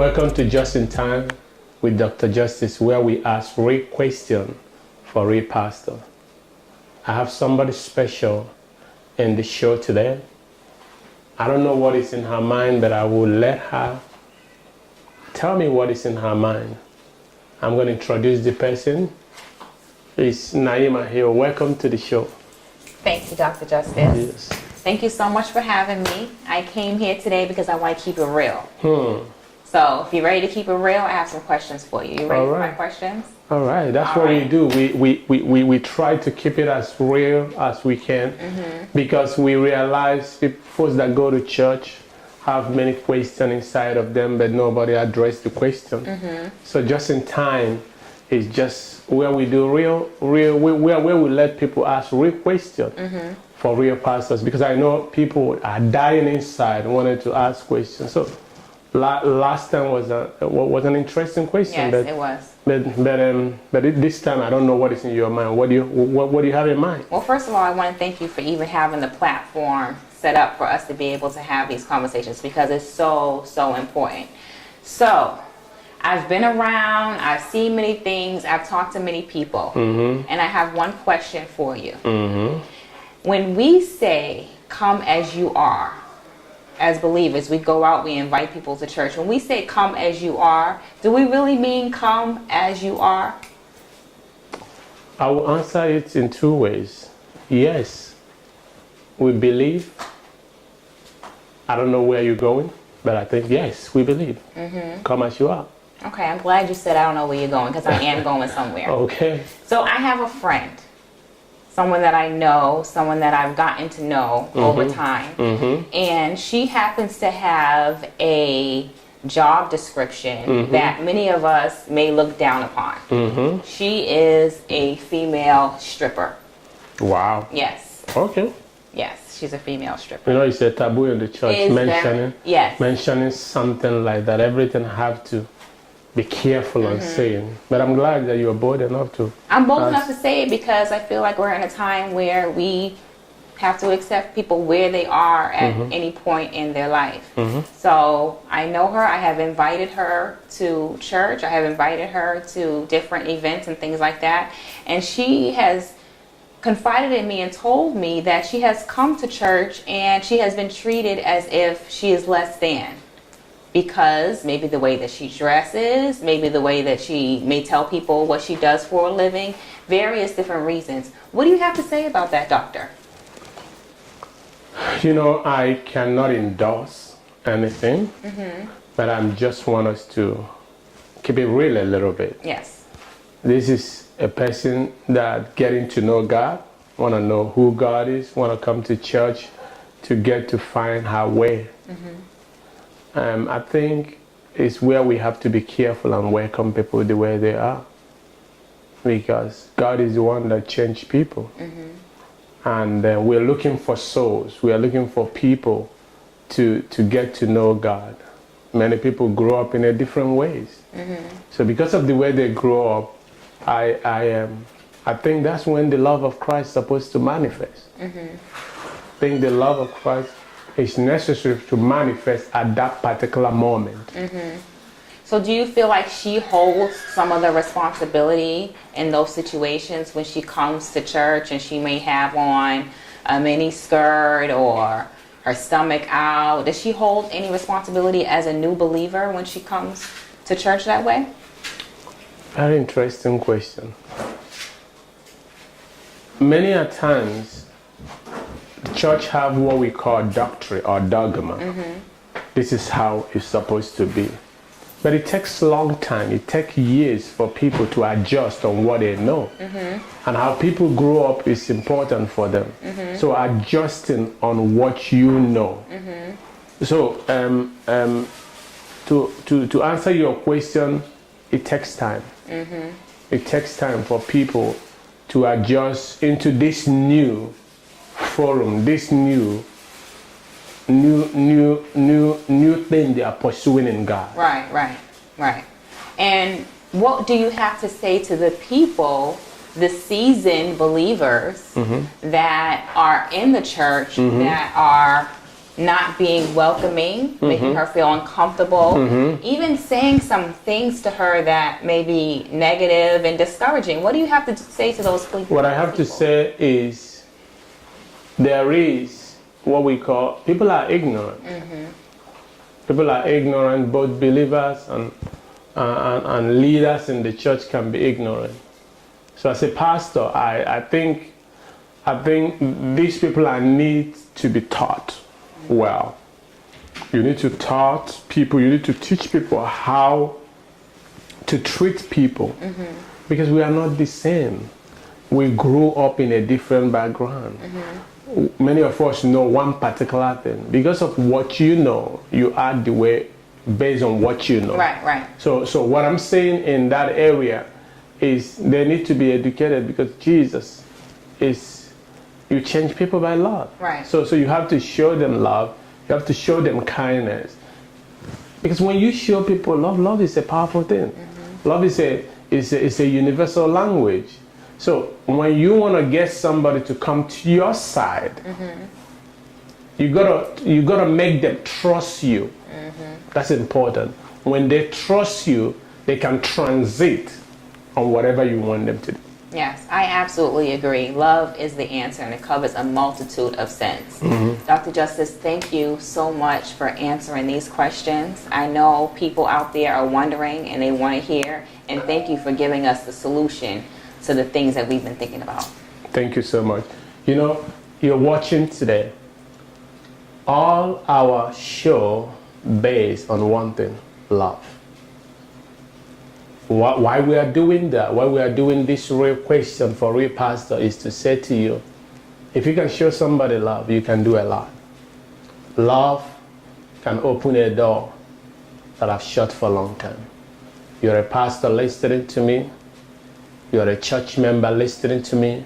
Welcome to Just in Time with Dr. Justice, where we ask real questions for real pastor. I have somebody special in the show today. I don't know what is in her mind, but I will let her tell me what is in her mind. I'm going to introduce the person. It's Naima Hill. Welcome to the show. Thank you, Dr. Justice. Yes. Thank you so much for having me. I came here today because I want to keep it real. So if you're ready to keep it real, I have some questions for you. You ready for my questions? All right. That's what we do. We try to keep it as real as we can because we realize folks that go to church have many questions inside of them, but nobody addressed the question. So Just in Time is just where we do where we let people ask real questions for real pastors, because I know people are dying inside wanting to ask questions. So last time was an interesting question. Yes, it was. But this time I don't know what is in your mind. What do you have in mind? Well, first of all, I want to thank you for even having the platform set up for us to be able to have these conversations, because it's so important. So I've been around, I've seen many things, I've talked to many people, and I have one question for you. When we say come as you are, as believers, we go out, we invite people to church. When we say come as you are, do we really mean come as you are? I will answer it in two ways. Yes, we believe. I don't know where you're going, but I think yes, we believe. Come as you are. Okay, I'm glad you said I don't know where you're going, because I am going somewhere. Okay. So I have a friend, someone that I know, someone that I've gotten to know over time, and she happens to have a job description that many of us may look down upon. She is a female stripper. Wow. Yes. Okay. Yes, she's a female stripper. You know, it's a taboo in the church mentioning something like that. Everything have to be careful on saying. But I'm glad that you're bold enough to. I'm bold enough to say it because I feel like we're in a time where we have to accept people where they are at any point in their life. So I know her. I have invited her to church. I have invited her to different events and things like that. And she has confided in me and told me that she has come to church and she has been treated as if she is less than, because maybe the way that she dresses, maybe the way that she may tell people what she does for a living, various different reasons. What do you have to say about that, doctor? You know, I cannot endorse anything, but I just want us to keep it real a little bit. Yes. This is a person that getting to know God, want to know who God is, want to come to church to get to find her way. I think it's where we have to be careful and welcome people the way they are, because God is the one that changed people. And we're looking for souls. We are looking for people to get to know God. Many people grow up in a different ways. So because of the way they grow up, I think that's when the love of Christ is supposed to manifest. I think the love of Christ is necessary to manifest at that particular moment. So do you feel like she holds some of the responsibility in those situations when she comes to church and she may have on a mini skirt or her stomach out? Does she hold any responsibility as a new believer when she comes to church that way? Very interesting question. Many a times, the church have what we call doctrine or dogma. This is how it's supposed to be. But it takes a long time. It takes years for people to adjust on what they know. And how people grow up is important for them. So adjusting on what you know. So to answer your question, it takes time. It takes time for people to adjust into this new forum, this new thing they are pursuing in God. Right. And what do you have to say to the people, the seasoned believers that are in the church, that are not being welcoming, making her feel uncomfortable, even saying some things to her that may be negative and discouraging. What do you have to say to those people? What I have to say is there is what we call, people are ignorant. People are ignorant, both believers and leaders in the church can be ignorant. So as a pastor, I think these people need to be taught well. You need to taught people, you need to teach people how to treat people, because we are not the same. We grew up in a different background. Many of us know one particular thing. Because of what you know, you act the way based on what you know. Right. So what I'm saying in that area is they need to be educated, because Jesus is, you change people by love. Right. So you have to show them love. You have to show them kindness. Because when you show people love, love is a powerful thing. Love is a universal language. So when you want to get somebody to come to your side, you gotta make them trust you. That's important. When they trust you, they can transit on whatever you want them to do. Yes, I absolutely agree. Love is the answer, and it covers a multitude of sins. Dr. Justice, thank you so much for answering these questions. I know people out there are wondering and they want to hear, and thank you for giving us the solution to the things that we've been thinking about. Thank you so much. You know, you're watching today. All our show based on one thing: love. Why we are doing that, why we are doing this real question for real pastor, is to say to you, if you can show somebody love, you can do a lot. Love can open a door that I've shut for a long time. You're a pastor listening to me. You're a church member listening to me.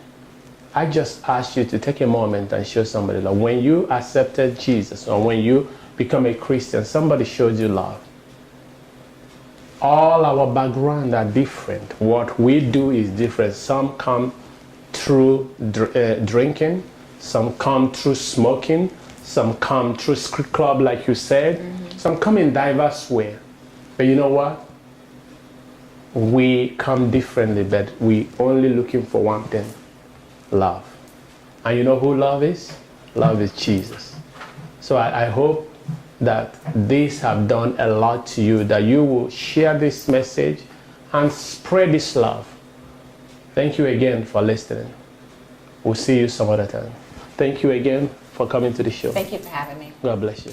I just ask you to take a moment and show somebody love. When you accepted Jesus, or when you become a Christian, somebody showed you love. All our backgrounds are different. What we do is different. Some come through drinking, some come through smoking, some come through street club, like you said, some come in diverse ways. But you know what? We come differently, but we only looking for one thing: love. And you know who love is? Love is Jesus. So I hope that these have done a lot to you, that you will share this message and spread this love. Thank you again for listening. We'll see you some other time. Thank you again for coming to the show. Thank you for having me. God bless you.